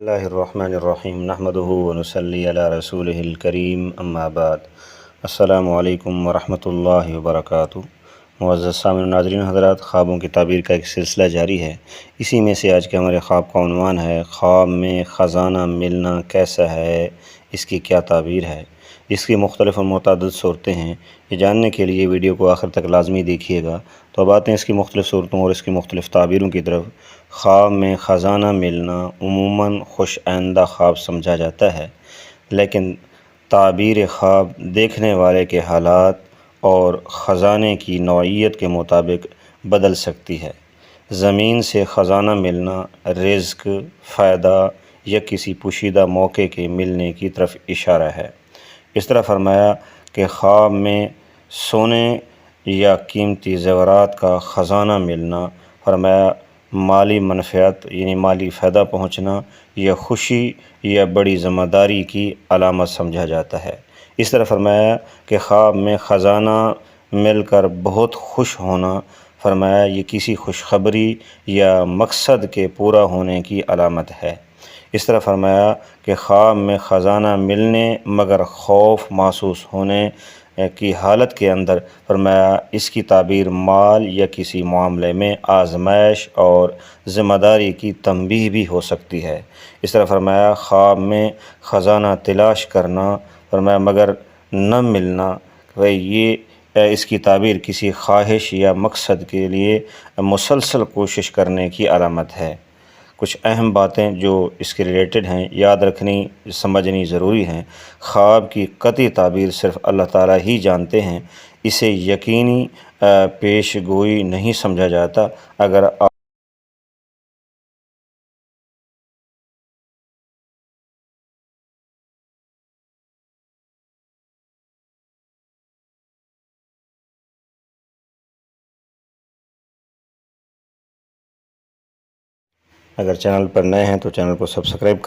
اللہ الرحمن الرحیم نحمدہ ونصلی علی رسولہ الکریم اما بعد السلام علیکم ورحمۃ اللہ وبرکاتہ۔ معزز سامعین و ناظرین حضرات، خوابوں کی تعبیر کا ایک سلسلہ جاری ہے۔ اسی میں سے آج کے ہمارے خواب کا عنوان ہے خواب میں خزانہ ملنا کیسا ہے، اس کی کیا تعبیر ہے۔ اس کی مختلف اور متعدد صورتیں ہیں۔ یہ جاننے کے لیے ویڈیو کو آخر تک لازمی دیکھیے گا۔ تو اب آتے ہیں اس کی مختلف صورتوں اور اس کی مختلف تعبیروں کی طرف۔ خواب میں خزانہ ملنا عموماً خوش آئندہ خواب سمجھا جاتا ہے، لیکن تعبیر خواب دیکھنے والے کے حالات اور خزانے کی نوعیت کے مطابق بدل سکتی ہے۔ زمین سے خزانہ ملنا رزق، فائدہ یا کسی پوشیدہ موقع کے ملنے کی طرف اشارہ ہے۔ اس طرح فرمایا کہ خواب میں سونے یا قیمتی زیورات کا خزانہ ملنا، فرمایا مالی منفعت یعنی مالی فائدہ پہنچنا یا خوشی یا بڑی ذمہ داری کی علامت سمجھا جاتا ہے۔ اس طرح فرمایا کہ خواب میں خزانہ مل کر بہت خوش ہونا، فرمایا یہ کسی خوشخبری یا مقصد کے پورا ہونے کی علامت ہے۔ اس طرح فرمایا کہ خواب میں خزانہ ملنے مگر خوف محسوس ہونے کی حالت کے اندر، فرمایا اس کی تعبیر مال یا کسی معاملے میں آزمائش اور ذمہ داری کی تنبیہ بھی ہو سکتی ہے۔ اس طرح فرمایا خواب میں خزانہ تلاش کرنا، فرمایا مگر نہ ملنا، یہ اس کی تعبیر کسی خواہش یا مقصد کے لیے مسلسل کوشش کرنے کی علامت ہے۔ کچھ اہم باتیں جو اس کے ریلیٹڈ ہیں، یاد رکھنی سمجھنی ضروری ہیں۔ خواب کی قطعی تعبیر صرف اللہ تعالیٰ ہی جانتے ہیں۔ اسے یقینی پیش گوئی نہیں سمجھا جاتا۔ اگر چینل پر نئے ہیں تو چینل کو سبسکرائب